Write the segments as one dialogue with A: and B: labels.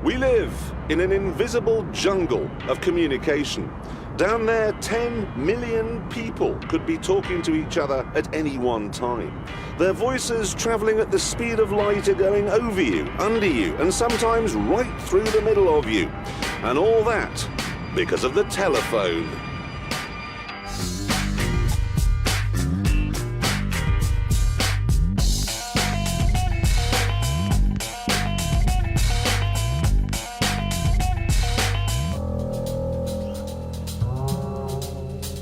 A: We live in an invisible jungle of communication. Down there, 10 million people could be talking to each other at any one time. Their voices travelling at the speed of light are going over you, under you, and sometimes right through the middle of you. And all that because of the telephone.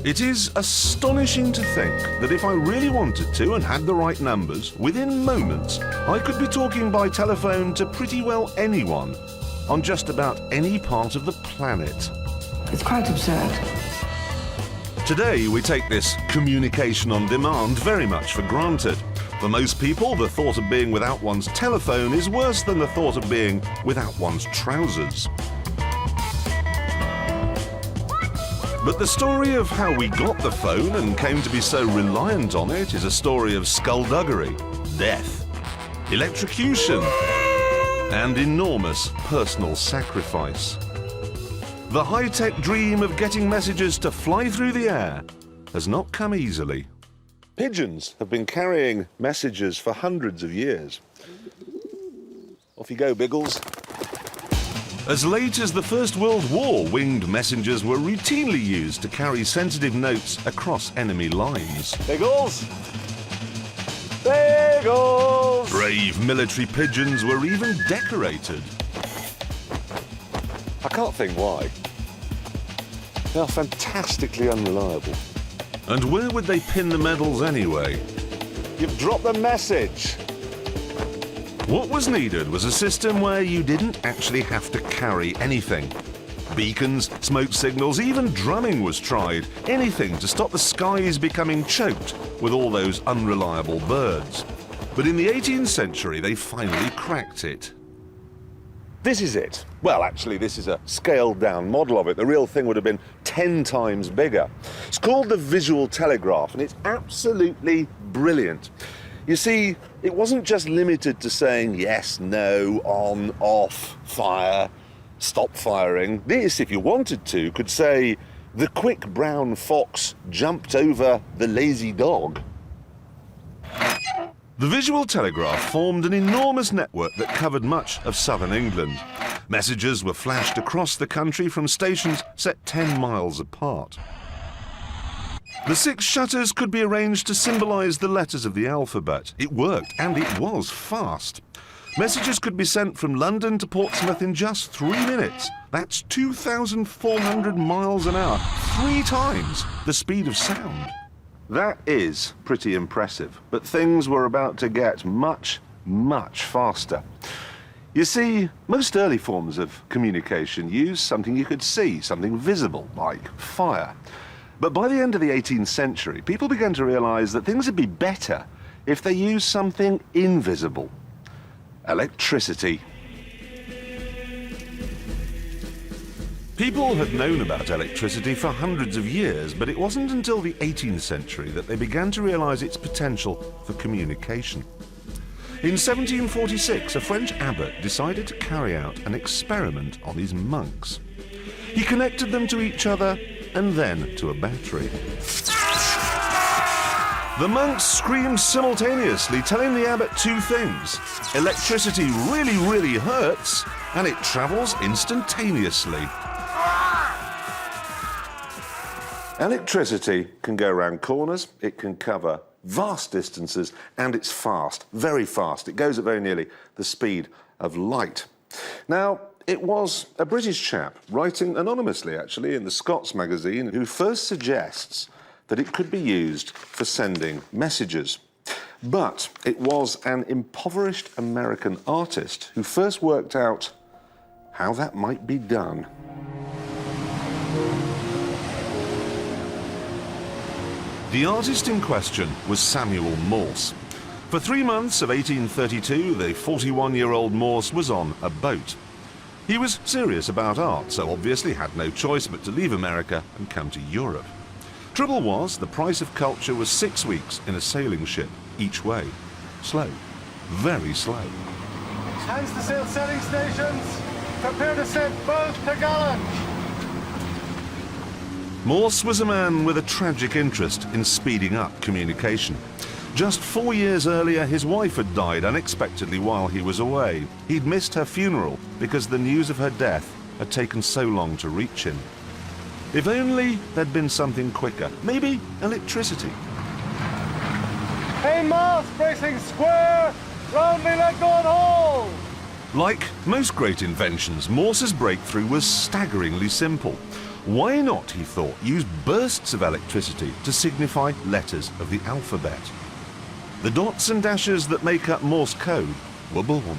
A: It is astonishing to think that if I really wanted to and had the right numbers, within moments I could be talking by telephone to pretty well anyone on just about any part of the planet.
B: It's quite absurd.
A: Today we take this communication on demand very much for granted. For most people, the thought of being without one's telephone is worse than the thought of being without one's trousers. But the story of how we got the phone and came to be so reliant on it is a story of skullduggery, death, electrocution, and enormous personal sacrifice. The high-tech dream of getting messages to fly through the air has not come easily. Pigeons have been carrying messages for hundreds of years. Off you go, Biggles. As late as the First World War, winged messengers were routinely used to carry sensitive notes across enemy lines. Biggles! Biggles! Brave military pigeons were even decorated. I can't think why. They are fantastically unreliable. And where would they pin the medals anyway? You've dropped the message! What was needed was a system where you didn't actually have to carry anything. Beacons, smoke signals, even drumming was tried. Anything to stop the skies becoming choked with all those unreliable birds. But in the 18th century, they finally cracked it. This is it. Well, actually, this is a scaled-down model of it. The real thing would have been 10 times bigger. It's called the visual telegraph, and it's absolutely brilliant. You see, it wasn't just limited to saying yes, no, on, off, fire, stop firing. This, if you wanted to, could say, the quick brown fox jumped over the lazy dog. The visual telegraph formed an enormous network that covered much of southern England. Messages were flashed across the country from stations set 10 miles apart. The 6 shutters could be arranged to symbolise the letters of the alphabet. It worked, and it was fast. Messages could be sent from London to Portsmouth in just 3 minutes. That's 2,400 miles an hour, 3 times the speed of sound. That is pretty impressive, but things were about to get much, much faster. You see, most early forms of communication used something you could see, something visible, like fire. But by the end of the 18th century, people began to realise that things would be better if they used something invisible. Electricity. People had known about electricity for hundreds of years, but it wasn't until the 18th century that they began to realise its potential for communication. In 1746, a French abbot decided to carry out an experiment on his monks. He connected them to each other and then to a battery. The monks screamed simultaneously, telling the abbot 2 things. Electricity really, really hurts, and it travels instantaneously. Electricity can go around corners, it can cover vast distances, and it's fast, very fast. It goes at very nearly the speed of light. Now, it was a British chap, writing anonymously actually in the Scots magazine, who first suggests that it could be used for sending messages. But it was an impoverished American artist who first worked out how that might be done. The artist in question was Samuel Morse. For 3 months of 1832, the 41-year-old Morse was on a boat. He was serious about art, so obviously had no choice but to leave America and come to Europe. Trouble was, the price of culture was 6 weeks in a sailing ship, each way. Slow, very slow.
C: Hands to sail sailing stations!
B: Reports appear to set both to gallant.
A: Morse was a man with a tragic interest in speeding up communication. Just 4 years earlier, his wife had died unexpectedly while he was away. He'd missed her funeral because the news of her death had taken so long to reach him. If only there'd been something quicker, maybe electricity.
B: Main mast bracing square, roundly let go on hold.
A: Like most great inventions, Morse's breakthrough was staggeringly simple. Why not, he thought, use bursts of electricity to signify letters of the alphabet? The dots and dashes that make up Morse code were born.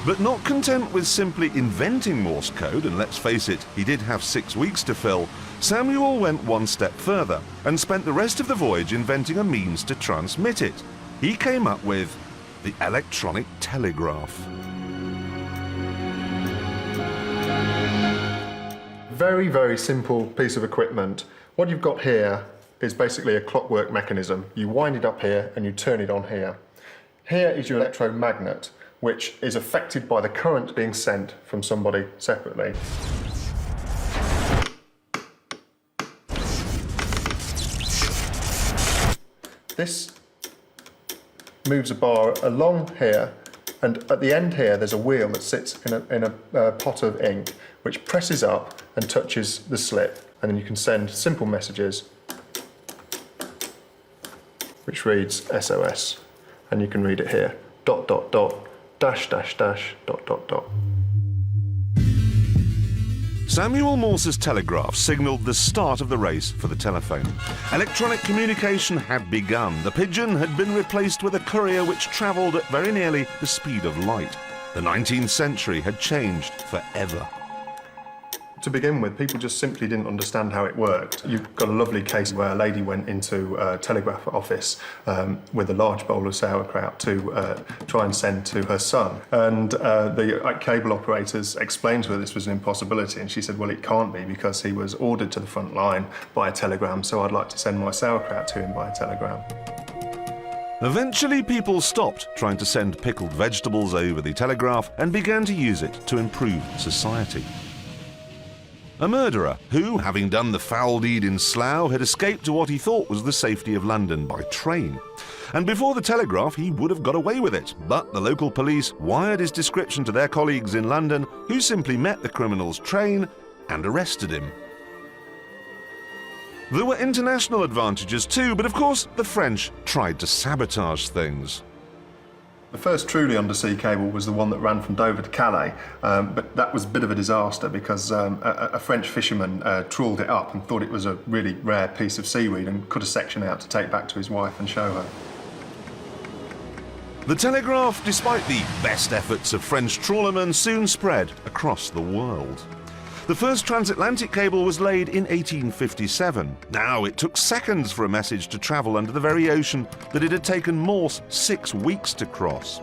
A: But not content with simply inventing Morse code, and let's face it, he did have 6 weeks to fill, Samuel went one step further and spent the rest of the voyage inventing a means to transmit it. He came up with the electronic telegraph.
C: Very, very simple piece of equipment. What you've got here is basically a clockwork mechanism. You wind it up here and you turn it on here. Here is your electromagnet, which is affected by the current being sent from somebody separately. This moves a bar along here, and at the end here there's a wheel that sits in a pot of ink, which presses up and touches the slip, and then you can send simple messages which reads SOS, and you can read it here, ... dash dash dash ...
A: Samuel Morse's telegraph signalled the start of the race for the telephone. Electronic communication had begun. The pigeon had been replaced with a courier which travelled at very nearly the speed of light. The 19th century had changed forever.
C: To begin with, people just simply didn't understand how it worked. You've got a lovely case where a lady went into a telegraph office with a large bowl of sauerkraut to try and send to her son. And the cable operators explained to her this was an impossibility, and she said, well, it can't be because he was ordered to the front line by a telegram, so I'd like to send my sauerkraut to him by a telegram.
A: Eventually, people stopped trying to send pickled vegetables over the telegraph and began to use it to improve society. A murderer who, having done the foul deed in Slough, had escaped to what he thought was the safety of London by train. And before the telegraph, he would have got away with it, but the local police wired his description to their colleagues in London, who simply met the criminal's train and arrested him. There were international advantages too, but of course the French tried to sabotage things.
C: The first truly undersea cable was the one that ran from Dover to Calais, but that was a bit of a disaster because a French fisherman trawled it up and thought it was a really rare piece of seaweed and cut a section out to take back to his wife and show her.
A: The telegraph, despite the best efforts of French trawlermen, soon spread across the world. The first transatlantic cable was laid in 1857. Now it took seconds for a message to travel under the very ocean that it had taken Morse 6 weeks to cross.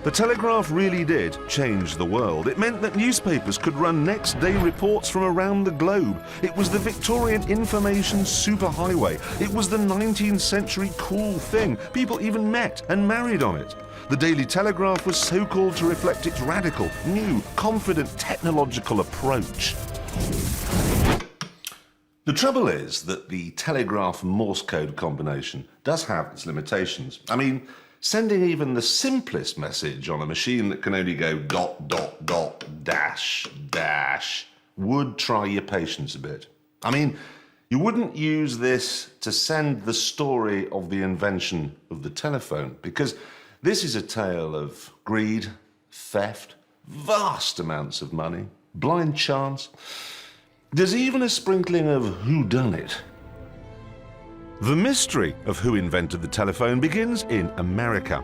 A: The telegraph really did change the world. It meant that newspapers could run next-day reports from around the globe. It was the Victorian information superhighway. It was the 19th century cool thing. People even met and married on it. The Daily Telegraph was so called to reflect its radical, new, confident, technological approach. The trouble is that the telegraph Morse code combination does have its limitations. I mean, sending even the simplest message on a machine that can only go ... dash would try your patience a bit. I mean, you wouldn't use this to send the story of the invention of the telephone, because this is a tale of greed, theft, vast amounts of money, blind chance. There's even a sprinkling of whodunit. The mystery of who invented the telephone begins in America.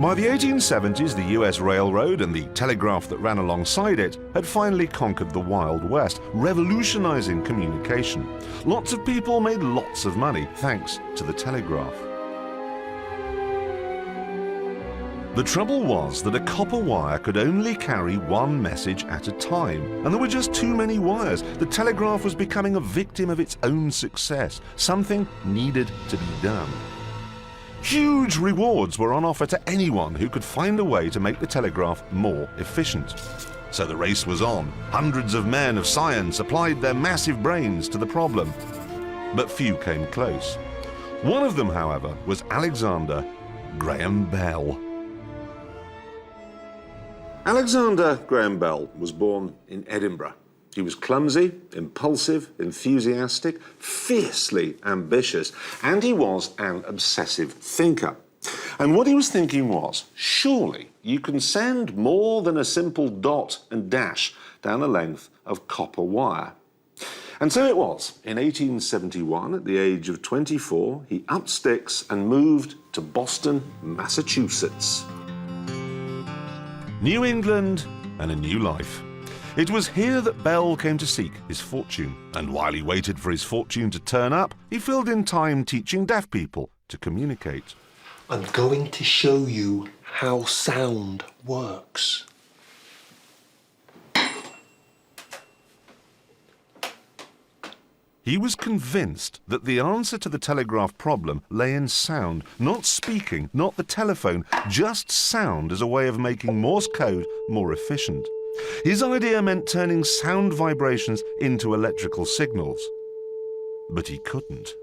A: By the 1870s, the US Railroad and the telegraph that ran alongside it had finally conquered the Wild West, revolutionizing communication. Lots of people made lots of money thanks to the telegraph. The trouble was that a copper wire could only carry one message at a time, and there were just too many wires. The telegraph was becoming a victim of its own success. Something needed to be done. Huge rewards were on offer to anyone who could find a way to make the telegraph more efficient. So the race was on. Hundreds of men of science applied their massive brains to the problem, but few came close. One of them, however, was Alexander Graham Bell. Alexander Graham Bell was born in Edinburgh. He was clumsy, impulsive, enthusiastic, fiercely ambitious, and he was an obsessive thinker. And what he was thinking was, surely you can send more than a simple dot and dash down a length of copper wire. And so it was. In 1871, at the age of 24, he upped sticks and moved to Boston, Massachusetts. New England and a new life. It was here that Bell came to seek his fortune, and while he waited for his fortune to turn up, he filled in time teaching deaf people to communicate.
D: I'm going to show you how sound works.
A: He was convinced that the answer to the telegraph problem lay in sound, not speaking, not the telephone, just sound as a way of making Morse code more efficient. His idea meant turning sound vibrations into electrical signals. But he couldn't.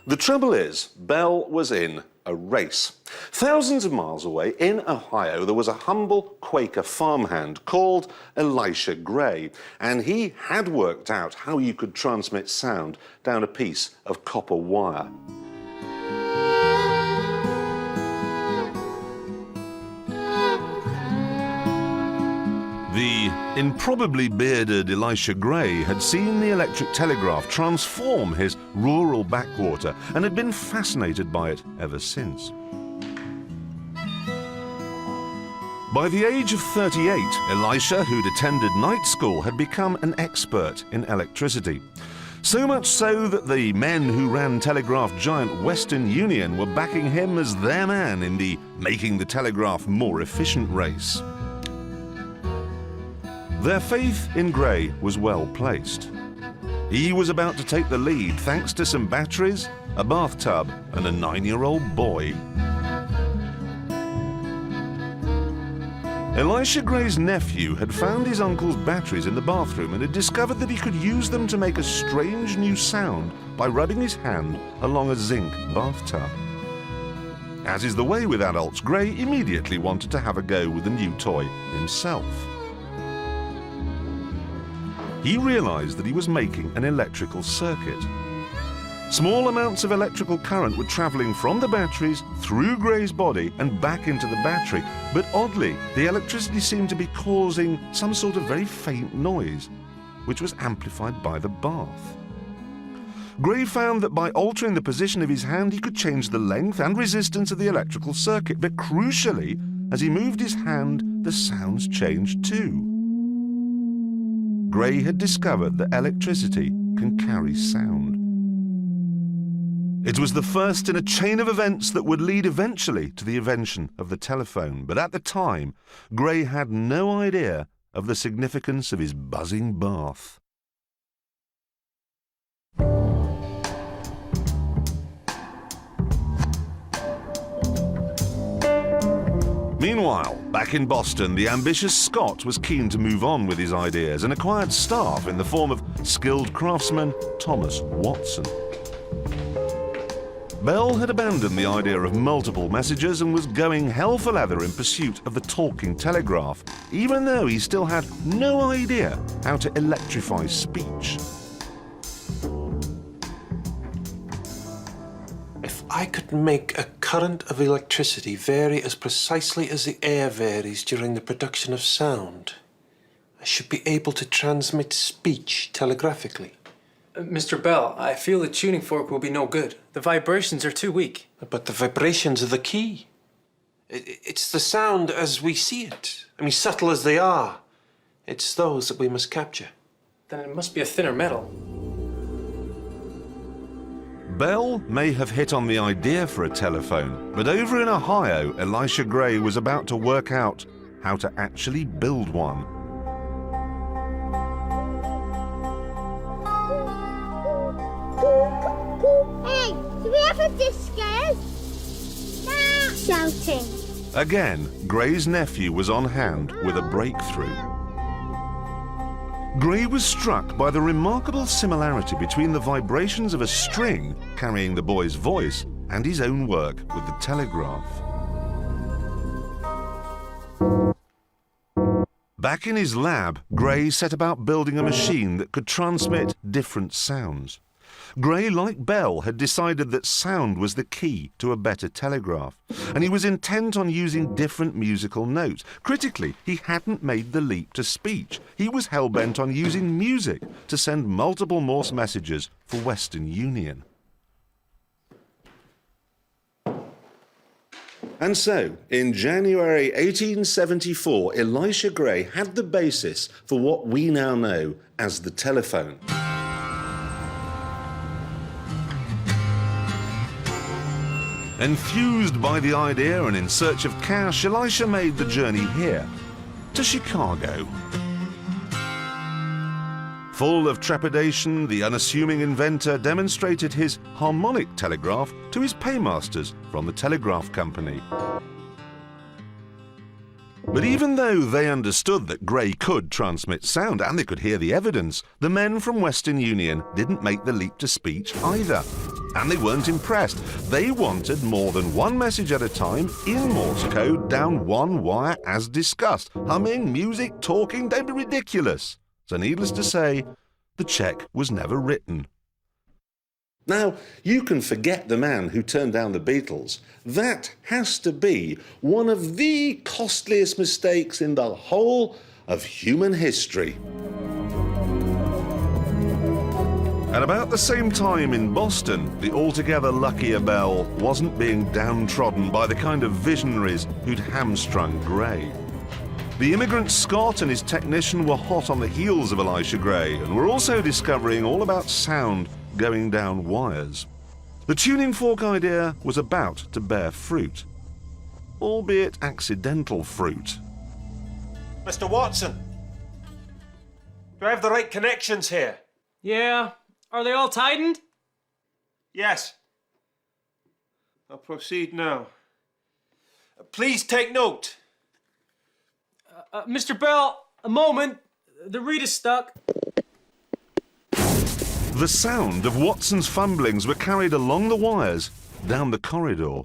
A: The trouble is, Bell was in a race. Thousands of miles away, in Ohio, there was a humble Quaker farmhand called Elisha Gray, and he had worked out how you could transmit sound down a piece of copper wire. The improbably bearded Elisha Gray had seen the electric telegraph transform his rural backwater and had been fascinated by it ever since. By the age of 38, Elisha, who'd attended night school, had become an expert in electricity. So much so that the men who ran telegraph giant Western Union were backing him as their man in the making the telegraph more efficient race. Their faith in Gray was well placed. He was about to take the lead thanks to some batteries, a bathtub, and a 9-year-old boy. Elisha Gray's nephew had found his uncle's batteries in the bathroom and had discovered that he could use them to make a strange new sound by rubbing his hand along a zinc bathtub. As is the way with adults, Gray immediately wanted to have a go with the new toy himself. He realized that he was making an electrical circuit. Small amounts of electrical current were traveling from the batteries through Gray's body and back into the battery, but oddly, the electricity seemed to be causing some sort of very faint noise, which was amplified by the bath. Gray found that by altering the position of his hand, he could change the length and resistance of the electrical circuit, but crucially, as he moved his hand, the sounds changed too. Gray had discovered that electricity can carry sound. It was the first in a chain of events that would lead eventually to the invention of the telephone, but at the time, Gray had no idea of the significance of his buzzing bath. Meanwhile, back in Boston, the ambitious Scot was keen to move on with his ideas and acquired staff in the form of skilled craftsman Thomas Watson. Bell had abandoned the idea of multiple messages and was going hell for leather in pursuit of the talking telegraph, even though he still had no idea how to electrify speech.
D: If I could make a current of electricity vary as precisely as the air varies during the production of sound, I should be able to transmit speech telegraphically.
E: Mr. Bell, I feel the tuning fork will be no good. The vibrations are too weak.
D: But the vibrations are the key. It's the sound as we see it. I mean, subtle as they are. It's those that we must capture.
E: Then it must be a thinner metal.
A: Bell may have hit on the idea for a telephone, but over in Ohio, Elisha Gray was about to work out how to actually build one.
F: Do we have a disco? Nah. Shouting.
A: Again, Gray's nephew was on hand with a breakthrough. Gray was struck by the remarkable similarity between the vibrations of a string carrying the boy's voice and his own work with the telegraph. Back in his lab, Gray set about building a machine that could transmit different sounds. Gray, like Bell, had decided that sound was the key to a better telegraph, and he was intent on using different musical notes. Critically, he hadn't made the leap to speech. He was hell-bent on using music to send multiple Morse messages for Western Union. And so, in January 1874, Elisha Gray had the basis for what we now know as the telephone. Enthused by the idea and in search of cash, Elisha made the journey here, to Chicago. Full of trepidation, the unassuming inventor demonstrated his harmonic telegraph to his paymasters from the telegraph company. But even though they understood that Gray could transmit sound and they could hear the evidence, the men from Western Union didn't make the leap to speech either. And they weren't impressed. They wanted more than one message at a time in Morse code down one wire as discussed. Humming, music, talking, they'd be ridiculous. So needless to say, the check was never written. Now, you can forget the man who turned down the Beatles. That has to be one of the costliest mistakes in the whole of human history. At about the same time in Boston, the altogether luckier Bell wasn't being downtrodden by the kind of visionaries who'd hamstrung Gray. The immigrant Scott and his technician were hot on the heels of Elisha Gray and were also discovering all about sound going down wires. The tuning fork idea was about to bear fruit, albeit accidental fruit.
G: Mr. Watson, do I have the right connections here?
E: Yeah. Are they all tightened?
G: Yes. I'll proceed now. Please take note.
E: Mr. Bell, a moment. The reed is stuck.
A: The sound of Watson's fumblings were carried along the wires down the corridor.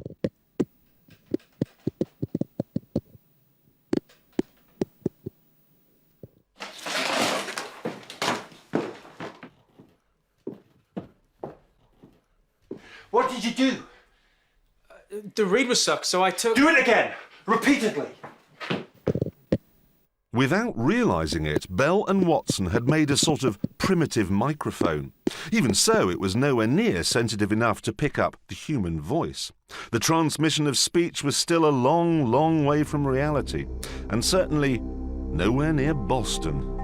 G: What did you do?
E: The reed was stuck, so I took...
G: Do it again! Repeatedly!
A: Without realizing it, Bell and Watson had made a sort of primitive microphone. Even so, it was nowhere near sensitive enough to pick up the human voice. The transmission of speech was still a long, long way from reality, and certainly nowhere near Boston.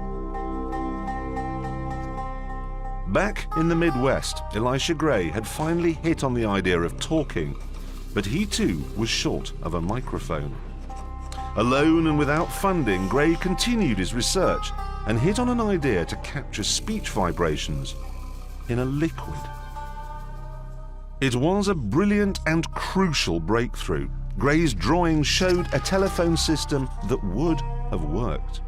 A: Back in the Midwest, Elisha Gray had finally hit on the idea of talking, but he too was short of a microphone. Alone and without funding, Gray continued his research and hit on an idea to capture speech vibrations in a liquid. It was a brilliant and crucial breakthrough. Gray's drawing showed a telephone system that would have worked.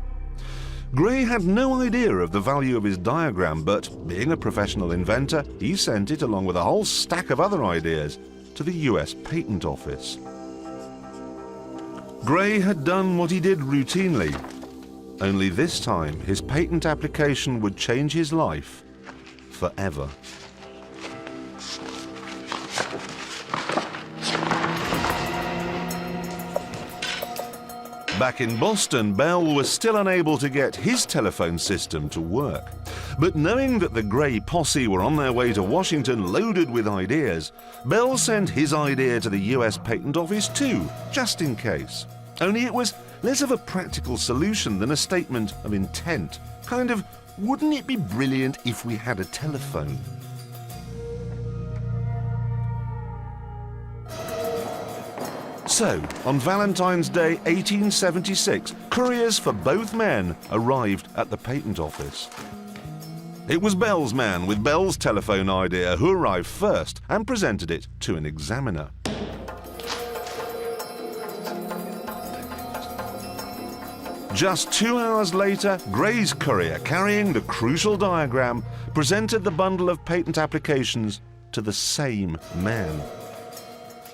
A: Gray had no idea of the value of his diagram, but being a professional inventor, he sent it along with a whole stack of other ideas to the US Patent Office. Gray had done what he did routinely, only this time his patent application would change his life forever. Back in Boston, Bell was still unable to get his telephone system to work. But knowing that the Gray posse were on their way to Washington loaded with ideas, Bell sent his idea to the US Patent Office too, just in case. Only it was less of a practical solution than a statement of intent. Kind of, wouldn't it be brilliant if we had a telephone? So, on Valentine's Day 1876, couriers for both men arrived at the patent office. It was Bell's man with Bell's telephone idea who arrived first and presented it to an examiner. Just 2 hours later, Gray's courier, carrying the crucial diagram, presented the bundle of patent applications to the same man.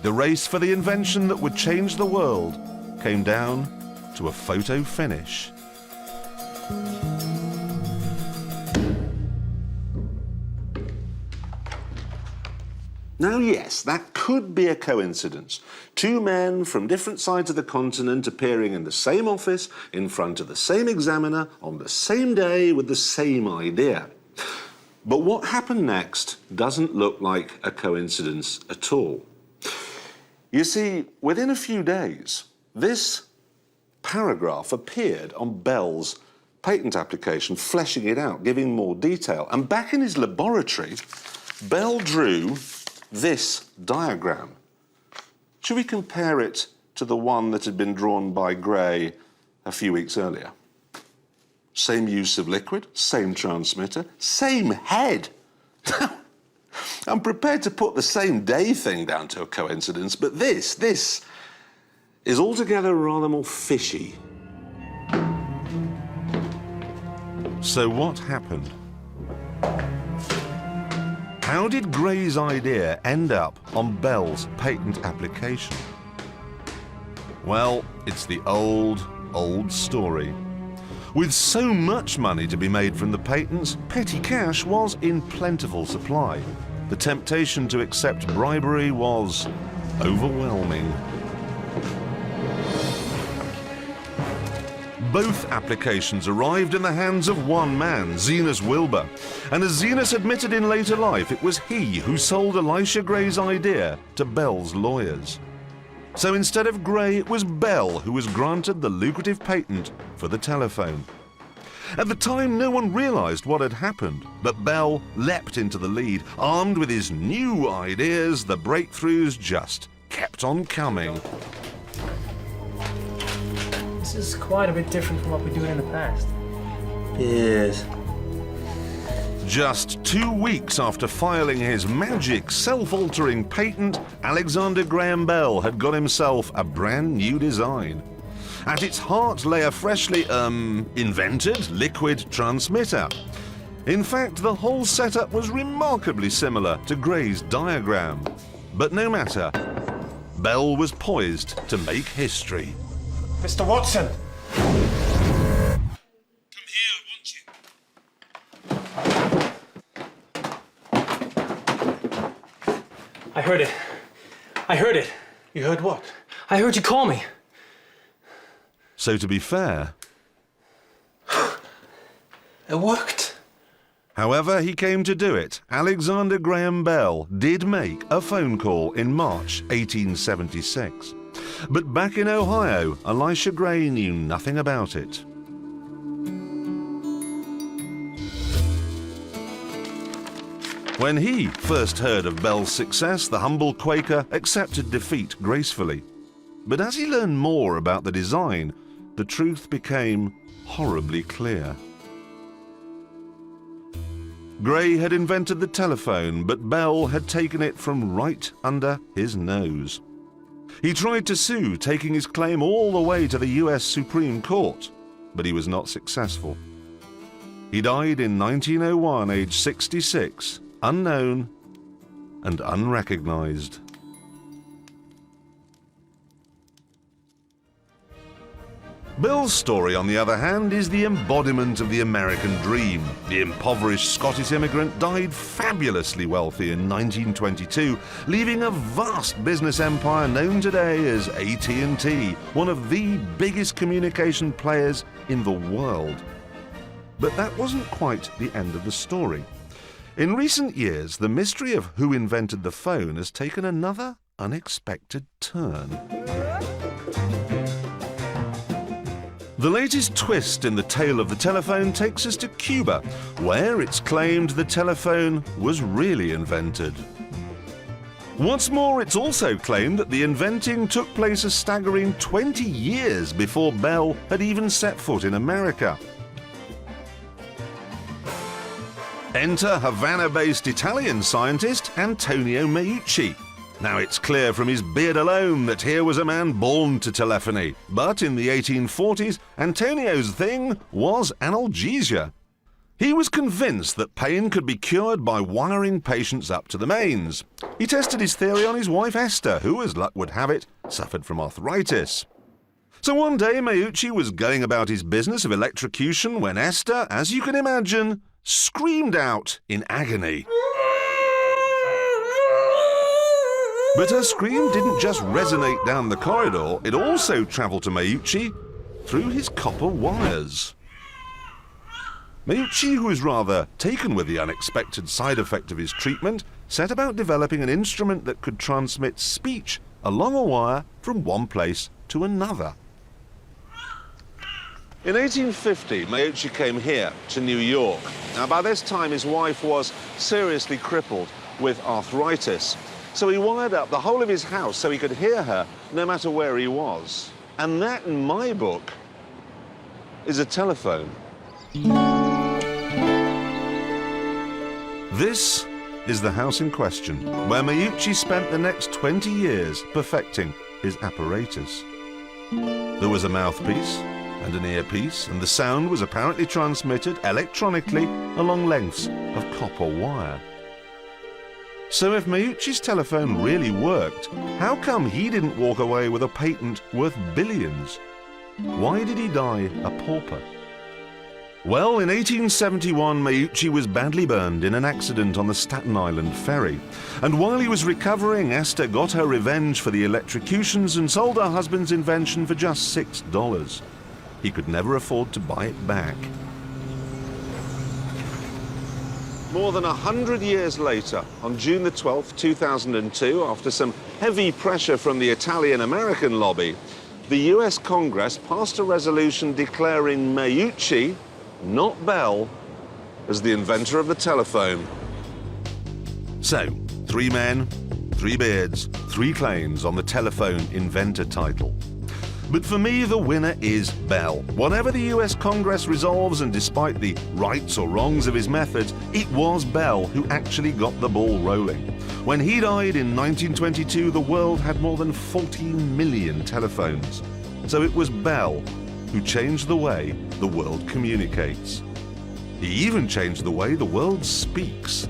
A: The race for the invention that would change the world came down to a photo finish. Now, yes, that could be a coincidence. Two men from different sides of the continent appearing in the same office, in front of the same examiner, on the same day with the same idea. But what happened next doesn't look like a coincidence at all. You see, within a few days, this paragraph appeared on Bell's patent application, fleshing it out, giving more detail. And back in his laboratory, Bell drew this diagram. Should we compare it to the one that had been drawn by Gray a few weeks earlier? Same use of liquid, same transmitter, same head. I'm prepared to put the same day thing down to a coincidence, but this is altogether rather more fishy. So what happened? How did Gray's idea end up on Bell's patent application? Well, it's the old story. With so much money to be made from the patents, petty cash was in plentiful supply. The temptation to accept bribery was overwhelming. Both applications arrived in the hands of one man, Zenas Wilbur. And as Zenas admitted in later life, it was he who sold Elisha Gray's idea to Bell's lawyers. So instead of Gray, it was Bell who was granted the lucrative patent for the telephone. At the time, no one realized what had happened, but Bell leapt into the lead. Armed with his new ideas, the breakthroughs just kept on coming.
E: This is quite a bit different from what we do in the past.
D: Yes.
A: Just 2 weeks after filing his magic self-altering patent, Alexander Graham Bell had got himself a brand new design. At its heart lay a freshly, invented liquid transmitter. In fact, the whole setup was remarkably similar to Gray's diagram. But no matter, Bell was poised to make history.
G: Mr. Watson!
A: Come here, I want you.
E: I heard it. I heard it.
D: You heard what?
E: I heard you call me.
A: So to be fair,
D: It worked.
A: however he came to do it, Alexander Graham Bell did make a phone call in March 1876. But back in Ohio, Elisha Gray knew nothing about it. When he first heard of Bell's success, the humble Quaker accepted defeat gracefully. But as he learned more about the design, the truth became horribly clear. Gray had invented the telephone, but Bell had taken it from right under his nose. He tried to sue, taking his claim all the way to the US Supreme Court, but he was not successful. He died in 1901, aged 66, unknown and unrecognized. Bell's story, on the other hand, is the embodiment of the American dream. The impoverished Scottish immigrant died fabulously wealthy in 1922, leaving a vast business empire known today as AT&T, one of the biggest communication players in the world. But that wasn't quite the end of the story. In recent years, the mystery of who invented the phone has taken another unexpected turn. The latest twist in the tale of the telephone takes us to Cuba, where it's claimed the telephone was really invented. What's more, it's also claimed that the inventing took place a staggering 20 years before Bell had even set foot in America. Enter Havana-based Italian scientist Antonio Meucci. Now it's clear from his beard alone that here was a man born to telephony. But in the 1840s, Antonio's thing was analgesia. He was convinced that pain could be cured by wiring patients up to the mains. He tested his theory on his wife Esther, who, as luck would have it, suffered from arthritis. So one day Meucci was going about his business of electrocution when Esther, as you can imagine, screamed out in agony. But her scream didn't just resonate down the corridor, it also travelled to Meucci through his copper wires. Meucci, who was rather taken with the unexpected side effect of his treatment, set about developing an instrument that could transmit speech along a wire from one place to another. In 1850, Meucci came here to New York. Now, by this time, his wife was seriously crippled with arthritis. So he wired up the whole of his house so he could hear her no matter where he was. And that, in my book, is a telephone. This is the house in question, where Meucci spent the next 20 years perfecting his apparatus. There was a mouthpiece and an earpiece, and the sound was apparently transmitted electronically along lengths of copper wire. So if Meucci's telephone really worked, how come he didn't walk away with a patent worth billions? Why did he die a pauper? Well, in 1871, Meucci was badly burned in an accident on the Staten Island ferry. And while he was recovering, Esther got her revenge for the electrocutions and sold her husband's invention for just $6. He could never afford to buy it back. More than 100 years later, on June the 12th, 2002, after some heavy pressure from the Italian-American lobby, the US Congress passed a resolution declaring Meucci, not Bell, as the inventor of the telephone. So, 3 men, 3 beards, 3 claims on the telephone inventor title. But for me, the winner is Bell. Whatever the US Congress resolves, and despite the rights or wrongs of his methods, it was Bell who actually got the ball rolling. When he died in 1922, the world had more than 14 million telephones. So it was Bell who changed the way the world communicates. He even changed the way the world speaks.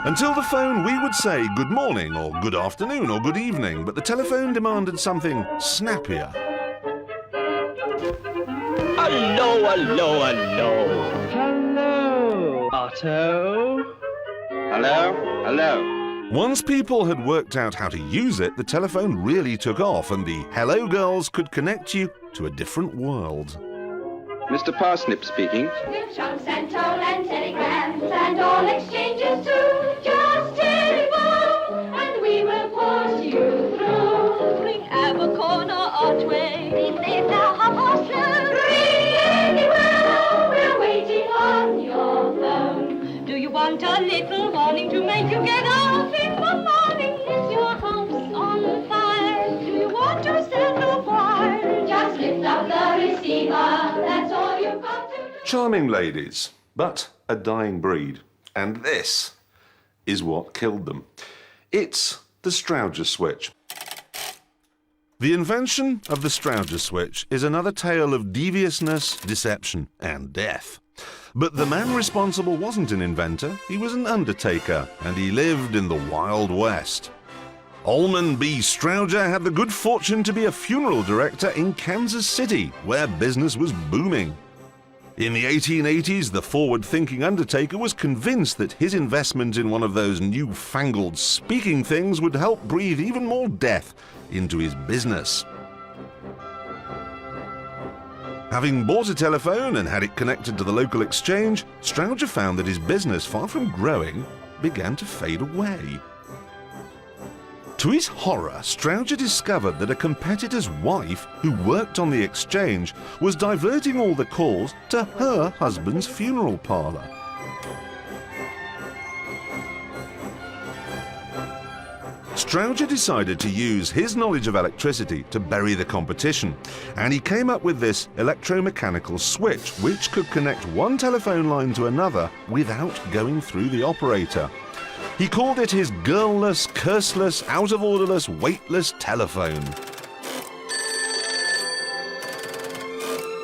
A: Until the phone, we would say good morning, or good afternoon, or good evening, but the telephone demanded something snappier.
H: Hello, hello, hello. Hello, Otto. Hello, hello.
A: Once people had worked out how to use it, the telephone really took off, and the hello girls could connect you to a different world.
H: Mr. Parsnip speaking.
F: With chunks and toll and telegrams and all exchanges too. Just telephone and we will put you through. Ring Abercorn or Otway. Ring Theatre, Hop or Slough. Ring anywhere. We're waiting on your phone. Do you want a little warning to make you get up in the morning? Is your house on fire? Do you want to send a wire? Just lift up the receiver. That's all you've got to do.
A: Charming ladies, but a dying breed. And this is what killed them. It's the Strowger switch. The invention of the Strowger switch is another tale of deviousness, deception, and death. But the man responsible wasn't an inventor, he was an undertaker, and he lived in the Wild West. Almond B. Strowger had the good fortune to be a funeral director in Kansas City, where business was booming. In the 1880s, the forward-thinking undertaker was convinced that his investment in one of those newfangled speaking things would help breathe even more death into his business. Having bought a telephone and had it connected to the local exchange, Strowger found that his business, far from growing, began to fade away. To his horror, Strowger discovered that a competitor's wife, who worked on the exchange, was diverting all the calls to her husband's funeral parlour. Strowger decided to use his knowledge of electricity to bury the competition, and he came up with this electromechanical switch which could connect one telephone line to another without going through the operator. He called it his girl-less, curseless, out-of-orderless, weightless telephone.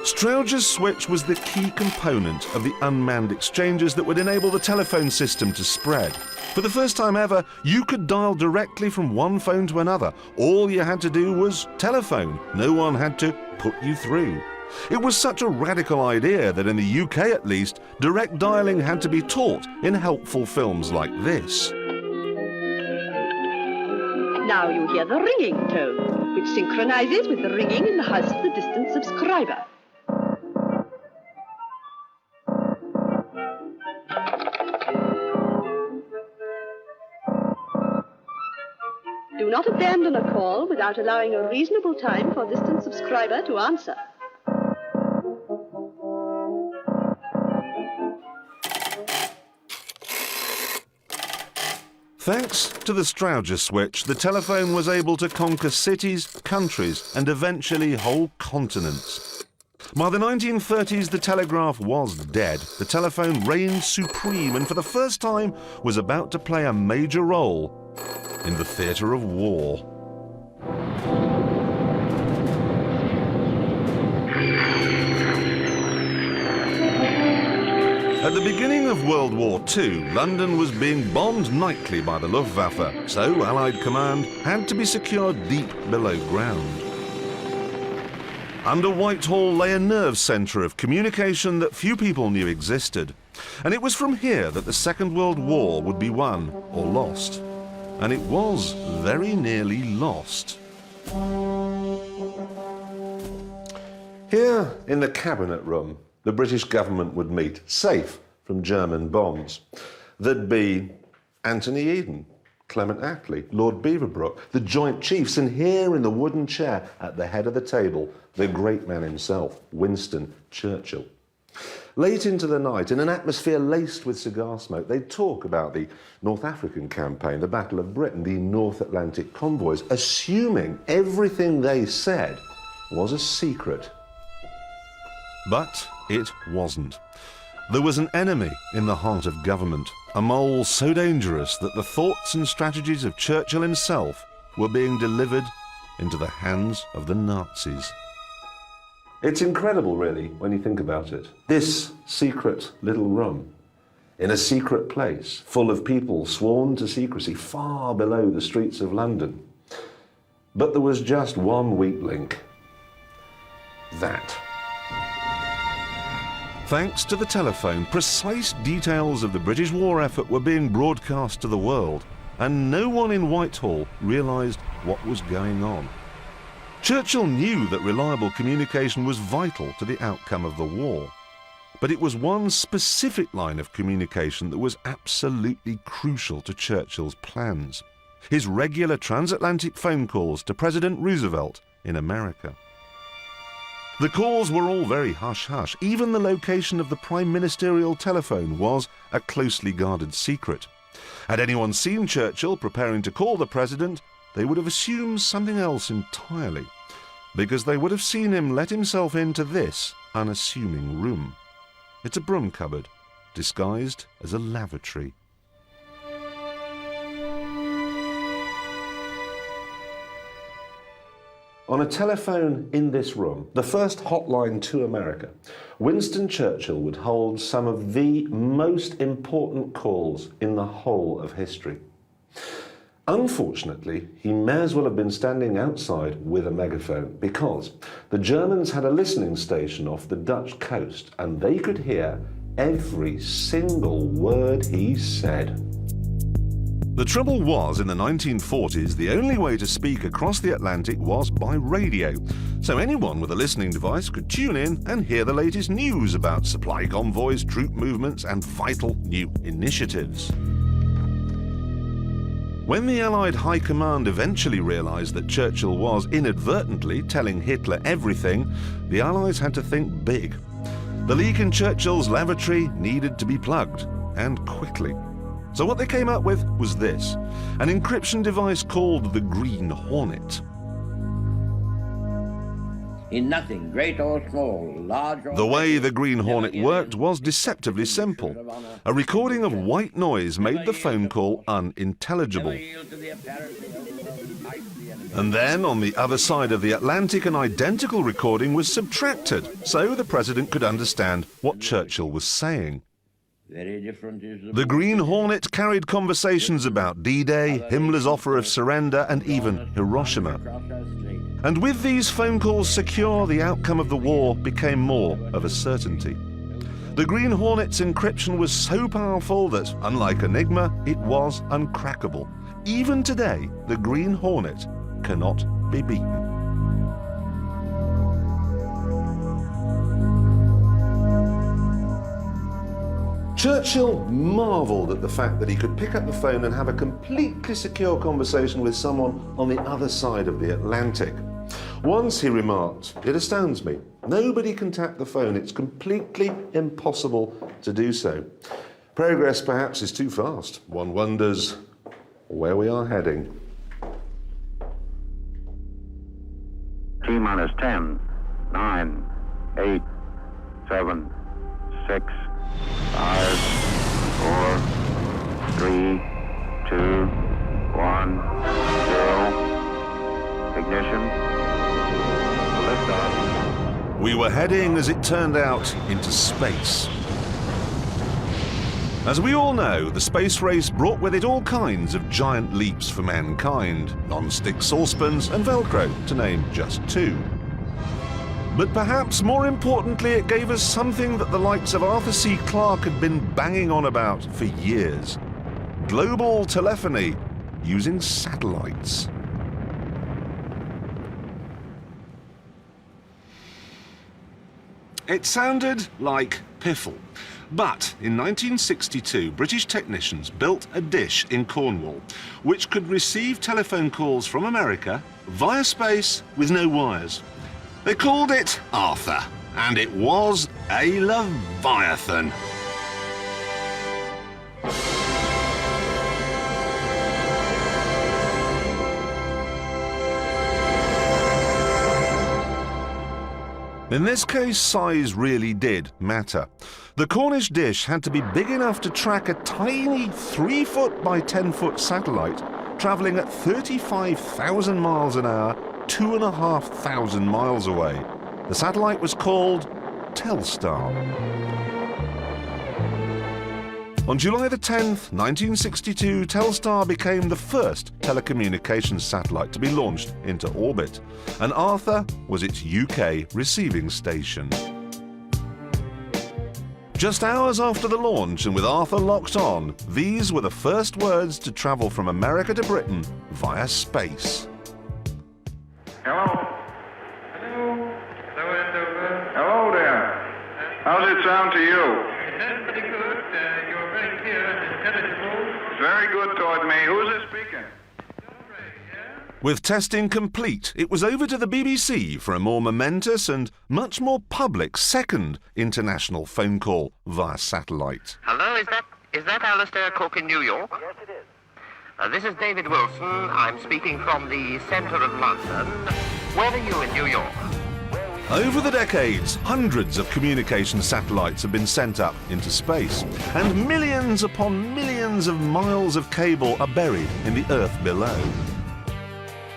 A: Strowger's switch was the key component of the unmanned exchanges that would enable the telephone system to spread. For the first time ever, you could dial directly from one phone to another. All you had to do was telephone. No one had to put you through. It was such a radical idea that in the UK at least, direct dialing had to be taught in helpful films like this.
I: Now you hear the ringing tone, which synchronizes with the ringing in the house of the distant subscriber. Do not abandon a call without allowing a reasonable time for distant subscriber to answer.
A: Thanks to the Strowger switch, the telephone was able to conquer cities, countries, and eventually whole continents. By the 1930s, the telegraph was dead. The telephone reigned supreme and for the first time was about to play a major role in the theatre of war. At the beginning of World War II, London was being bombed nightly by the Luftwaffe, so Allied command had to be secured deep below ground. Under Whitehall lay a nerve centre of communication that few people knew existed, and it was from here that the Second World War would be won or lost. And it was very nearly lost. Here in the cabinet room, the British government would meet, safe from German bombs. There'd be Anthony Eden, Clement Attlee, Lord Beaverbrook, the Joint Chiefs, and here in the wooden chair at the head of the table, the great man himself, Winston Churchill. Late into the night, in an atmosphere laced with cigar smoke, they'd talk about the North African campaign, the Battle of Britain, the North Atlantic convoys, assuming everything they said was a secret. But it wasn't. There was an enemy in the heart of government, a mole so dangerous that the thoughts and strategies of Churchill himself were being delivered into the hands of the Nazis. It's incredible, really, when you think about it. This secret little room, in a secret place, full of people sworn to secrecy, far below the streets of London. But there was just one weak link. That. Thanks to the telephone, precise details of the British war effort were being broadcast to the world, and no one in Whitehall realised what was going on. Churchill knew that reliable communication was vital to the outcome of the war. But it was one specific line of communication that was absolutely crucial to Churchill's plans: his regular transatlantic phone calls to President Roosevelt in America. The calls were all very hush-hush. Even the location of the prime ministerial telephone was a closely guarded secret. Had anyone seen Churchill preparing to call the president, they would have assumed something else entirely, because they would have seen him let himself into this unassuming room. It's a broom cupboard, disguised as a lavatory. On a telephone in this room, the first hotline to America, Winston Churchill would hold some of the most important calls in the whole of history. Unfortunately, he may as well have been standing outside with a megaphone, because the Germans had a listening station off the Dutch coast and they could hear every single word he said. The trouble was, in the 1940s, the only way to speak across the Atlantic was by radio, so anyone with a listening device could tune in and hear the latest news about supply convoys, troop movements, and vital new initiatives. When the Allied High Command eventually realised that Churchill was inadvertently telling Hitler everything, the Allies had to think big. The leak in Churchill's lavatory needed to be plugged, and quickly. So what they came up with was this, an encryption device called the Green Hornet.
J: In nothing, great or small, large or...
A: The way the Green Hornet worked was deceptively simple. A recording of white noise made the phone call unintelligible. And then, on the other side of the Atlantic, an identical recording was subtracted, so the president could understand what Churchill was saying.
J: Very different is
A: The Green Hornet carried conversations about D-Day, Himmler's offer of surrender, and even Hiroshima. And with these phone calls secure, the outcome of the war became more of a certainty. The Green Hornet's encryption was so powerful that, unlike Enigma, it was uncrackable. Even today, the Green Hornet cannot be beaten. Churchill marvelled at the fact that he could pick up the phone and have a completely secure conversation with someone on the other side of the Atlantic. Once he remarked, "It astounds me. Nobody can tap the phone. It's completely impossible to do so." Progress perhaps is too fast. One wonders where we are heading.
K: T-minus 10, 9, 8, 7, 6, 5, 4, 3, 2, 1, 0. Ignition. Liftoff.
A: We were heading, as it turned out, into space. As we all know, the space race brought with it all kinds of giant leaps for mankind, non-stick saucepans and Velcro, to name just two. But perhaps more importantly, it gave us something that the likes of Arthur C. Clarke had been banging on about for years: global telephony using satellites. It sounded like piffle. But in 1962, British technicians built a dish in Cornwall which could receive telephone calls from America via space with no wires. They called it Arthur, and it was a Leviathan. In this case, size really did matter. The Cornish dish had to be big enough to track a tiny 3-foot by 10-foot satellite travelling at 35,000 miles an hour, 2,500 miles away. The satellite was called Telstar. On July the 10th, 1962, Telstar became the first telecommunications satellite to be launched into orbit, and Arthur was its UK receiving station. Just hours after the launch, and with Arthur locked on, these were the first words to travel from America to Britain via space.
K: Hello? Hello? Hello there. How's it sound to you?
L: It sounds pretty good. You're very clear and intelligible.
K: Very good toward me. Who's this speaking?
A: With testing complete, it was over to the BBC for a more momentous and much more public second international phone call via satellite.
M: Hello, is that Alistair Cook in New York?
L: Yes, it is.
M: This is David Wilson. I'm speaking from the centre of London. Where are you in New York?
A: Over the decades, hundreds of communication satellites have been sent up into space, and millions upon millions of miles of cable are buried in the earth below.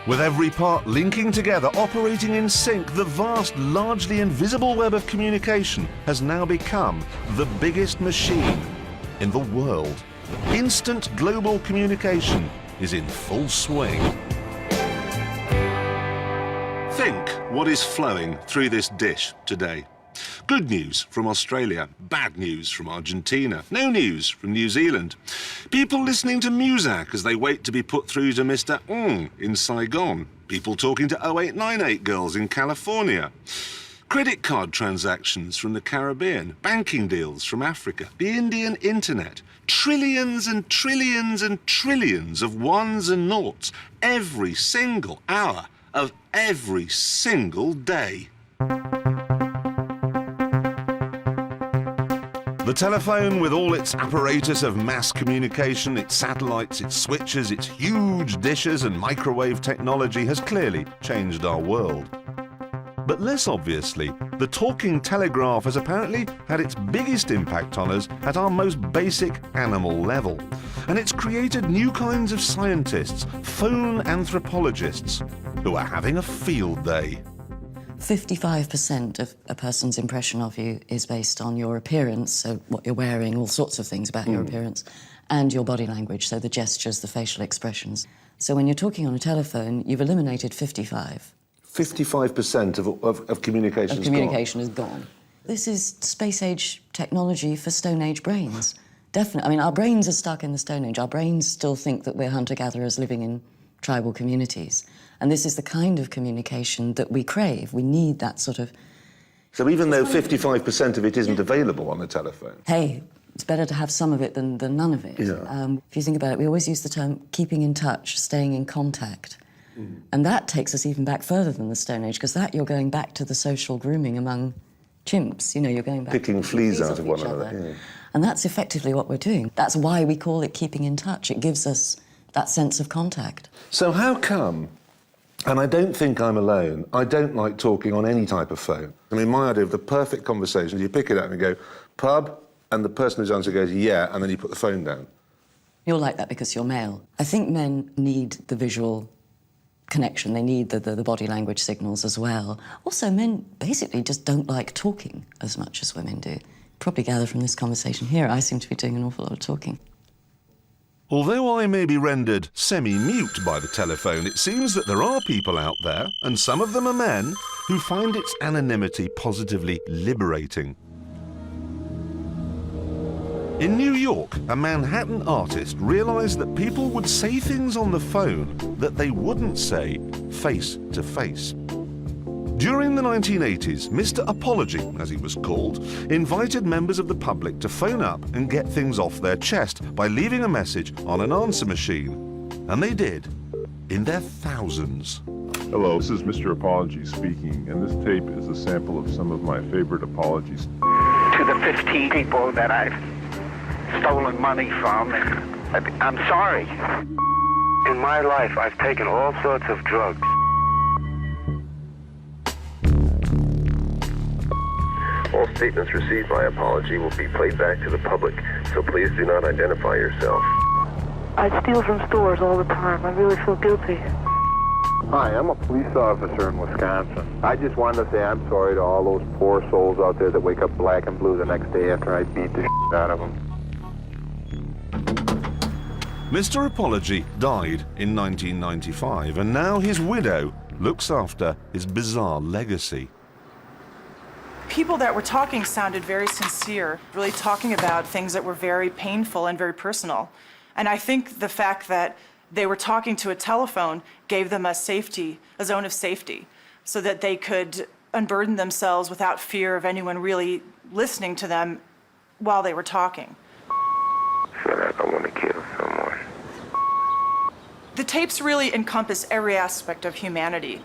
A: With every part linking together, operating in sync, the vast, largely invisible web of communication has now become the biggest machine in the world. Instant global communication is in full swing. Think what is flowing through this dish today. Good news from Australia, bad news from Argentina, no news from New Zealand. People listening to Muzak as they wait to be put through to Mr. In Saigon. People talking to 0898 girls in California. Credit card transactions from the Caribbean, banking deals from Africa, the Indian internet. Trillions and trillions and trillions of ones and noughts every single hour of every single day. The telephone, with all its apparatus of mass communication, its satellites, its switches, its huge dishes and microwave technology, has clearly changed our world. But less obviously, the talking telegraph has apparently had its biggest impact on us at our most basic animal level. And it's created new kinds of scientists, phone anthropologists, who are having a field day.
N: 55% of a person's impression of you is based on your appearance, so what you're wearing, all sorts of things about your appearance, and your body language, so the gestures, the facial expressions. So when you're talking on a telephone, you've eliminated 55.
A: 55% of communication
N: of communication is gone. This is space-age technology for Stone Age brains. Definitely. I mean, our brains are stuck in the Stone Age. Our brains still think that we're hunter-gatherers living in tribal communities. And this is the kind of communication that we crave. We need that sort of...
A: So even though 55% of it isn't available on a telephone?
N: Hey, it's better to have some of it than none of it.
A: Yeah.
N: If you think about it, we always use the term keeping in touch, staying in contact. And that takes us even back further than the Stone Age, because that you're going back to the social grooming among chimps. You know, you're going back...
A: Picking fleas out of one another. Yeah.
N: And that's effectively what we're doing. That's why we call it keeping in touch. It gives us that sense of contact.
A: So how come, and I don't think I'm alone, I don't like talking on any type of phone. I mean, my idea of the perfect conversation is you pick it up and you go, pub, and the person who's answering goes, yeah, and then you put the phone down.
N: You're like that because you're male. I think men need the visual connection. They need the body language signals as well. Also, men basically just don't like talking as much as women do. Probably gather from this conversation here, I seem to be doing an awful lot of talking.
A: Although I may be rendered semi-mute by the telephone, it seems that there are people out there, and some of them are men, who find its anonymity positively liberating. In New York, a Manhattan artist realised that people would say things on the phone that they wouldn't say face to face. During the 1980s, Mr. Apology, as he was called, invited members of the public to phone up and get things off their chest by leaving a message on an answer machine. And they did, in their thousands.
O: Hello, this is Mr. Apology speaking, and this tape is a sample of some of my favorite apologies.
M: To the 15 people that I've stolen money from, I'm sorry.
P: In my life, I've taken all sorts of drugs. All statements received by Apology will be played back to the public, so please do not identify yourself.
Q: I steal from stores all the time. I really feel guilty.
R: Hi, I'm a police officer in Wisconsin. I just wanted to say I'm sorry to all those poor souls out there that wake up black and blue the next day after I beat the shit out of them.
A: Mr. Apology died in 1995, and now his widow looks after his bizarre legacy.
S: People that were talking sounded very sincere, really talking about things that were very painful and very personal. And I think the fact that they were talking to a telephone gave them a zone of safety, so that they could unburden themselves without fear of anyone really listening to them while they were talking.
P: I feel like I want to kill someone.
S: The tapes really encompass every aspect of humanity.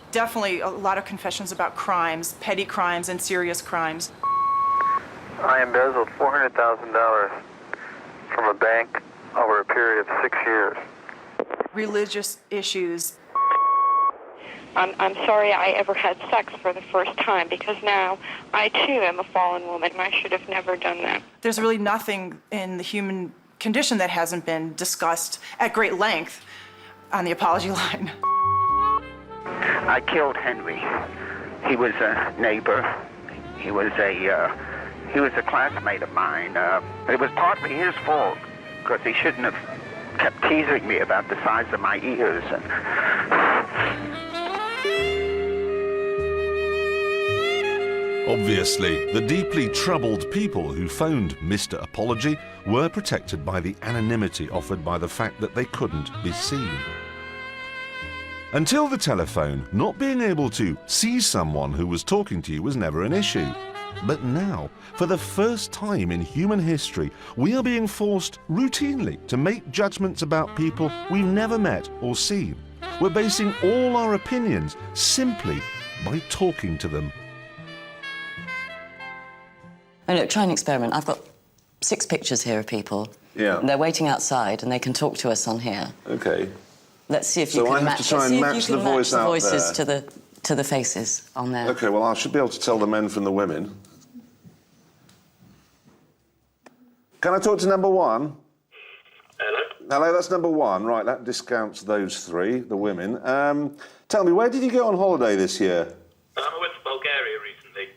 S: Definitely a lot of confessions about crimes, petty crimes and serious crimes.
R: I embezzled $400,000 from a bank over a period of 6 years.
S: Religious issues.
Q: I'm sorry I ever had sex for the first time, because now I too am a fallen woman and I should have never done that.
S: There's really nothing in the human condition that hasn't been discussed at great length on the apology line.
M: I killed Henry. He was a neighbor. He was a classmate of mine. It was partly his fault, because he shouldn't have kept teasing me about the size of my ears.
A: Obviously, the deeply troubled people who phoned Mr. Apology were protected by the anonymity offered by the fact that they couldn't be seen. Until the telephone, not being able to see someone who was talking to you was never an issue. But now, for the first time in human history, we are being forced routinely to make judgments about people we've never met or seen. We're basing all our opinions simply by talking to them.
N: I know, try an experiment. I've got 6 pictures here of people.
A: Yeah.
N: And they're waiting outside, and they can talk to us on here.
A: Okay.
N: Let's see if you
A: So
N: can
A: I have to try and match the voice out
N: voices
A: there.
N: to the faces on there.
A: Okay, well, I should be able to tell the men from the women. Can I talk to number 1?
K: Hello?
A: Hello, that's number 1. Right, that discounts those 3, the women. Tell me, where did you go on holiday this year?
K: I went to Bulgaria recently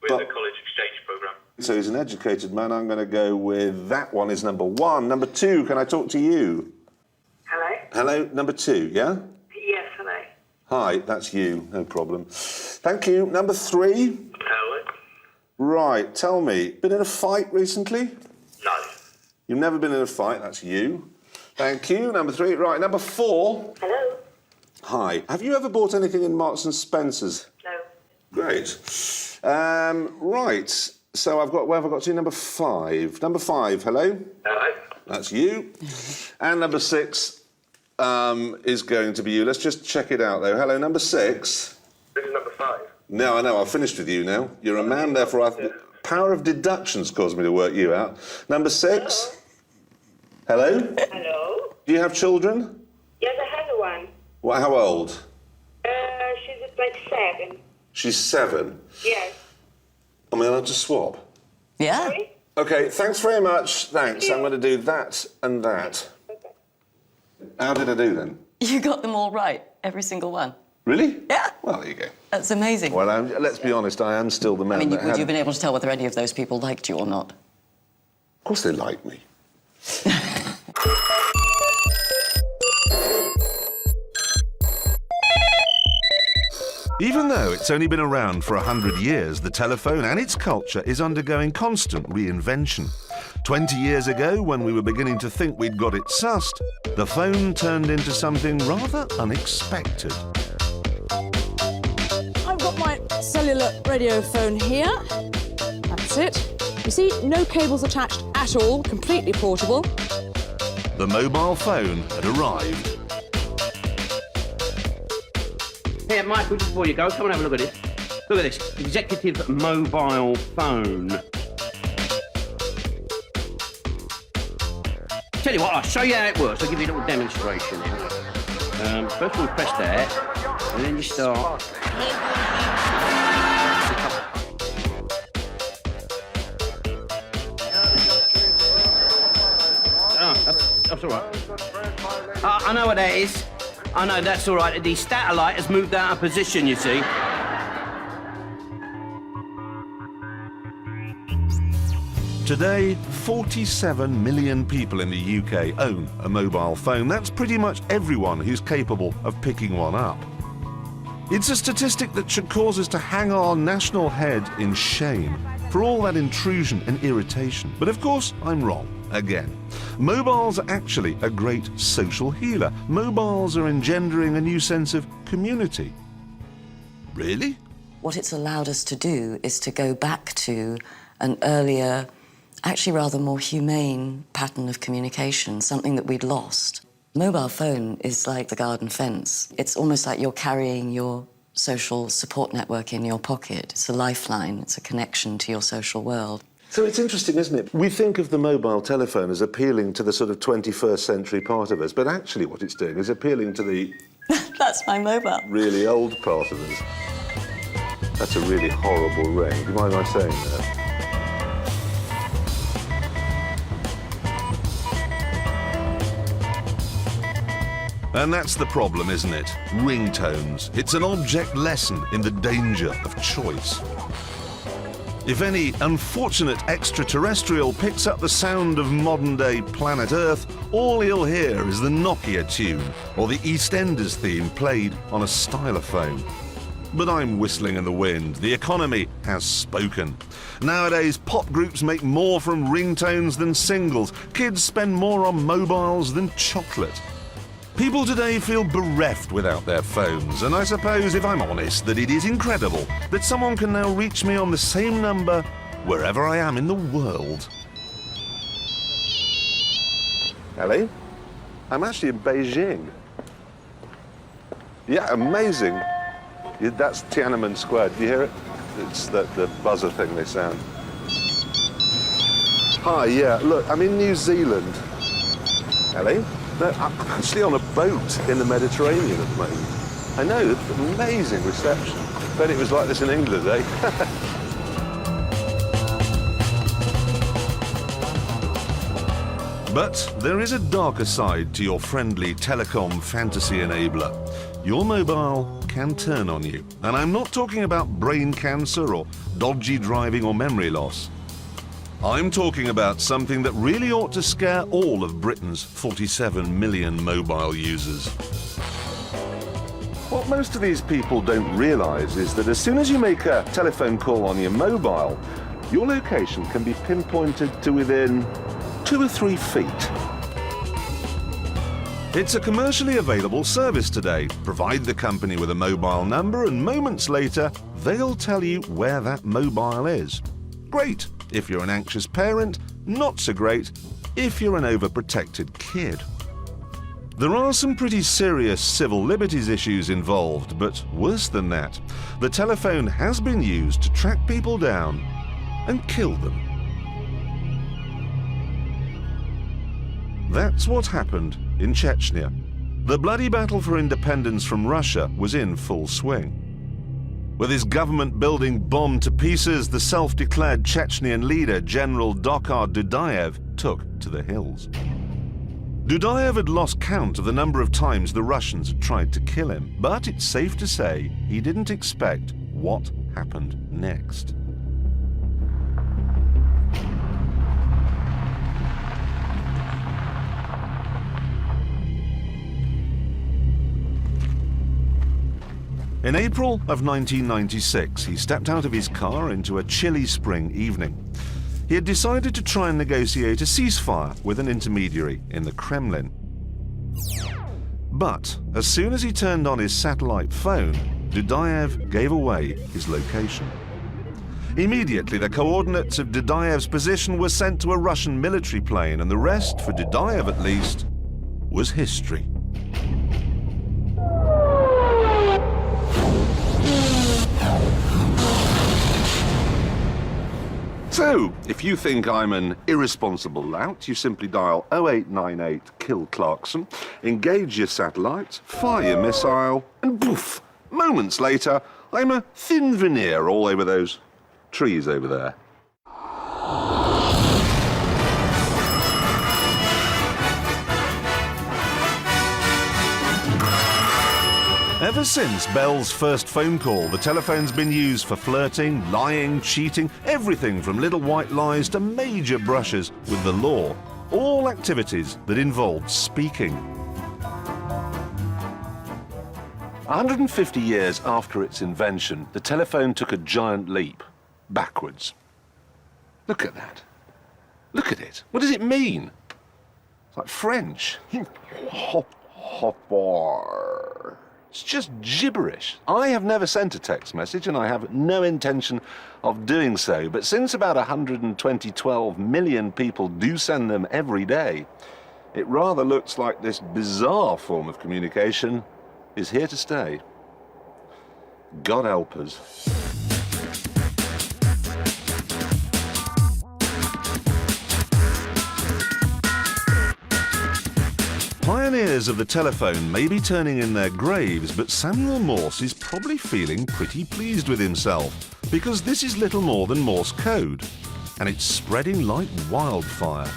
K: with the college exchange programme.
A: So he's an educated man. I'm going to go with that one is number 1. Number 2, can I talk to you?
T: Hello?
A: Hello, number 2, yeah?
T: Yes, hello.
A: Hi, that's you, no problem. Thank you. Number 3?
K: Hello?
A: Right, tell me, been in a fight recently?
K: No.
A: You've never been in a fight, that's you. Thank you. Number 3, right, number 4.
T: Hello?
A: Hi. Have you ever bought anything in Marks and Spencer's?
T: No.
A: Great. Right, so where have I got to? Number 5. Number 5, hello?
K: Hello?
A: That's you. And number 6 is going to be you. Let's just check it out, though. Hello, number 6.
K: This is number 5.
A: No, I know. I've finished with you now. You're a man, therefore power of deduction's caused me to work you out. Number 6. Hello?
T: Hello?
A: Do you have children?
T: Yes, I have one.
A: What? How old?
T: She's like 7.
A: She's 7.
T: Yes.
A: Am I allowed to swap?
N: Yeah.
T: Sorry?
A: Okay, thanks very much. Thanks. I'm going to do that and that.
T: Okay.
A: How did I do then?
N: You got them all right, every single one.
A: Really?
N: Yeah.
A: Well, there you go.
N: That's amazing.
A: Well, let's be honest, I am still the man
N: I mean,
A: that
N: would you
A: had...
N: have been able to tell whether any of those people liked you or not?
A: Of course they like me. Even though it's only been around for 100 years, the telephone and its culture is undergoing constant reinvention. 20 years ago, when we were beginning to think we'd got it sussed, the phone turned into something rather unexpected.
U: I've got my cellular radio phone here. That's it. You see, no cables attached at all, completely portable.
A: The mobile phone had arrived.
H: Here, Michael, just before you go, come and have a look at this. Look at this, executive mobile phone. Tell you what, I'll show you how it works. I'll give you a little demonstration here. First we press that, and then you start. Oh, that's all right. I know what that is. I know, that's all right. The satellite has moved out of position, you see.
A: Today, 47 million people in the UK own a mobile phone. That's pretty much everyone who's capable of picking one up. It's a statistic that should cause us to hang our national head in shame for all that intrusion and irritation. But of course, I'm wrong. Again, mobiles are actually a great social healer. Mobiles are engendering a new sense of community. Really?
N: What it's allowed us to do is to go back to an earlier, actually rather more humane pattern of communication, something that we'd lost. Mobile phone is like the garden fence. It's almost like you're carrying your social support network in your pocket. It's a lifeline, it's a connection to your social world.
A: So it's interesting, isn't it? We think of the mobile telephone as appealing to the sort of 21st century part of us, but actually what it's doing is appealing to the...
N: That's my mobile.
A: ...really old part of us. That's a really horrible ring. Do you mind my saying that? And that's the problem, isn't it? Ringtones. It's an object lesson in the danger of choice. If any unfortunate extraterrestrial picks up the sound of modern-day planet Earth, all he'll hear is the Nokia tune or the EastEnders theme played on a stylophone. But I'm whistling in the wind. The economy has spoken. Nowadays, pop groups make more from ringtones than singles. Kids spend more on mobiles than chocolate. People today feel bereft without their phones, and I suppose, if I'm honest, that it is incredible that someone can now reach me on the same number wherever I am in the world. Ellie? I'm actually in Beijing. Yeah, amazing. That's Tiananmen Square. Do you hear it? It's the buzzer thing they sound. Hi, yeah, look, I'm in New Zealand. Ellie? No, I'm actually on a boat in the Mediterranean at the moment. I know, amazing reception. Bet it was like this in England, eh? But there is a darker side to your friendly telecom fantasy enabler. Your mobile can turn on you. And I'm not talking about brain cancer or dodgy driving or memory loss. I'm talking about something that really ought to scare all of Britain's 47 million mobile users. What most of these people don't realise is that as soon as you make a telephone call on your mobile, your location can be pinpointed to within 2 or 3 feet. It's a commercially available service today. Provide the company with a mobile number and moments later, they'll tell you where that mobile is. Great if you're an anxious parent, not so great if you're an overprotected kid. There are some pretty serious civil liberties issues involved, but worse than that, the telephone has been used to track people down and kill them. That's what happened in Chechnya. The bloody battle for independence from Russia was in full swing. With his government building bombed to pieces, the self-declared Chechnyan leader, General Dokar Dudayev, took to the hills. Dudayev had lost count of the number of times the Russians had tried to kill him, but it's safe to say he didn't expect what happened next. In April of 1996, he stepped out of his car into a chilly spring evening. He had decided to try and negotiate a ceasefire with an intermediary in the Kremlin. But as soon as he turned on his satellite phone, Dudayev gave away his location. Immediately, the coordinates of Dudayev's position were sent to a Russian military plane, and the rest, for Dudayev at least, was history. So, if you think I'm an irresponsible lout, you simply dial 0898 kill Clarkson, engage your satellite, fire your missile, and poof! Moments later, I'm a thin veneer all over those trees over there. Ever since Bell's first phone call, the telephone's been used for flirting, lying, cheating, everything from little white lies to major brushes with the law. All activities that involved speaking. 150 years after its invention, the telephone took a giant leap backwards. Look at that. Look at it. What does it mean? It's like French. Hopper. It's just gibberish. I have never sent a text message, and I have no intention of doing so. But since about 12 million people do send them every day, it rather looks like this bizarre form of communication is here to stay. God help us. Pioneers of the telephone may be turning in their graves, but Samuel Morse is probably feeling pretty pleased with himself, because this is little more than Morse code, and it's spreading like wildfire.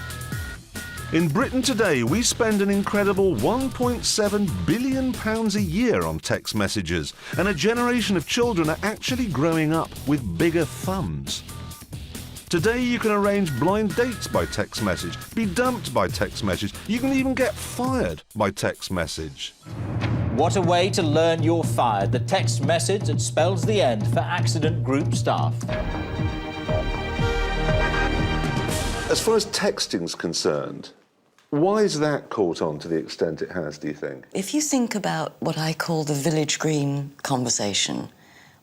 A: In Britain today, we spend an incredible £1.7 billion a year on text messages, and a generation of children are actually growing up with bigger thumbs. Today you can arrange blind dates by text message, be dumped by text message, you can even get fired by text message.
B: What a way to learn you're fired. The text message that spells the end for accident group staff.
A: As far as texting's concerned, why is that caught on to the extent it has, do you think?
N: If you think about what I call the village green conversation,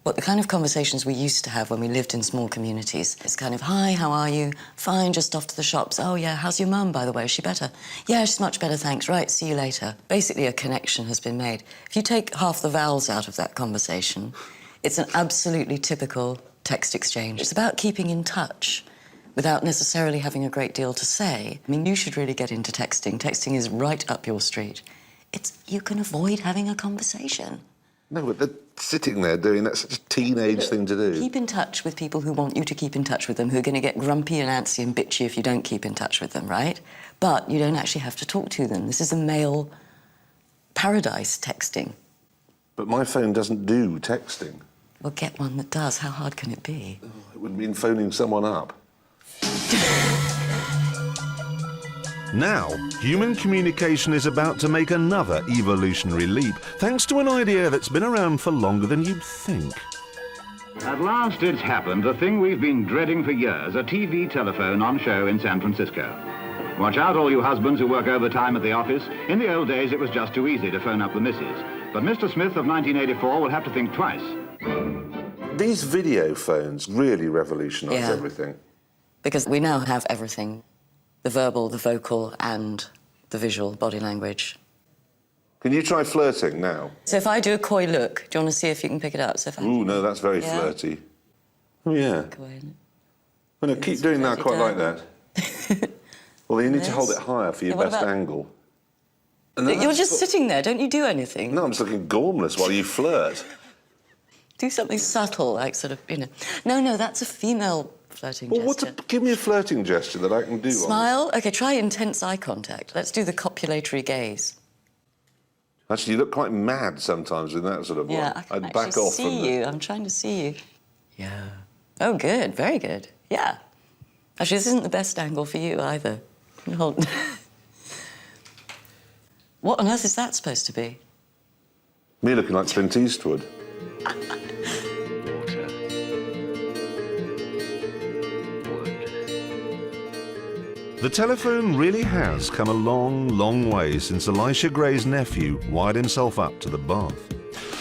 N: what the kind of conversations we used to have when we lived in small communities. It's kind of, hi, how are you? Fine, just off to the shops. Oh, yeah, how's your mum, by the way? Is she better? Yeah, she's much better, thanks. Right, see you later. Basically, a connection has been made. If you take half the vowels out of that conversation, it's an absolutely typical text exchange. It's about keeping in touch without necessarily having a great deal to say. I mean, you should really get into texting. Texting is right up your street. You can avoid having a conversation.
A: No, but they're sitting there doing that, such a teenage thing to do.
N: Keep in touch with people who want you to keep in touch with them, who are going to get grumpy and antsy and bitchy if you don't keep in touch with them, right? But you don't actually have to talk to them. This is a male paradise, texting.
A: But my phone doesn't do texting.
N: Well, get one that does. How hard can it be?
A: Oh, it would mean phoning someone up. Now, human communication is about to make another evolutionary leap, thanks to an idea that's been around for longer than you'd think.
C: At last it's happened, the thing we've been dreading for years, a TV telephone on show in San Francisco. Watch out, all you husbands who work overtime at the office. In the old days, it was just too easy to phone up the missus. But Mr. Smith of 1984 will have to think twice.
A: These video phones really revolutionise everything.
N: Because we now have everything. The verbal, the vocal, and the visual body language.
A: Can you try flirting now?
N: So if I do a coy look, do you want to see if you can pick it up? So if I...
A: Ooh, no, that's very flirty. Oh, yeah.
N: Coy,
A: Well, no, keep doing that, quite like that. Well, you need to hold it higher for your best angle.
N: You're just sitting there, don't you do anything?
A: No, I'm just looking gormless while you flirt.
N: Do something subtle, like sort of, you know... No, that's a female flirting gesture.
A: Give me a flirting gesture that I can do.
N: Smile. OK, try intense eye contact. Let's do the copulatory gaze.
A: Actually, you look quite mad sometimes with that sort of one.
N: Yeah, I can
A: I'd back
N: actually
A: off
N: see you. I'm trying to see you. Yeah. Oh, good. Very good. Yeah. Actually, this isn't the best angle for you either. Hold. What on earth is that supposed to be?
A: Me looking like Clint Eastwood. The telephone really has come a long, long way since Elisha Gray's nephew wired himself up to the bath.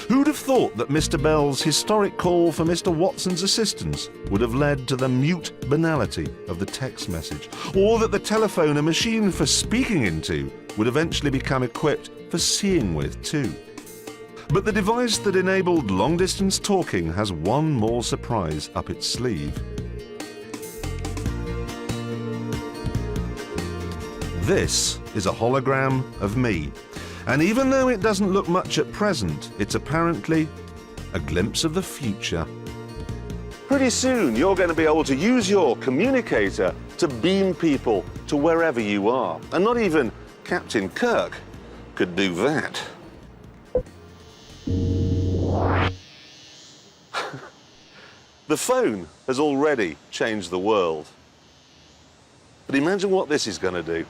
A: Who'd have thought that Mr. Bell's historic call for Mr. Watson's assistance would have led to the mute banality of the text message, or that the telephone, a machine for speaking into, would eventually become equipped for seeing with too. But the device that enabled long-distance talking has one more surprise up its sleeve. This is a hologram of me, and even though it doesn't look much at present, it's apparently a glimpse of the future. Pretty soon you're going to be able to use your communicator to beam people to wherever you are, and not even Captain Kirk could do that. The phone has already changed the world. But imagine what this is going to do.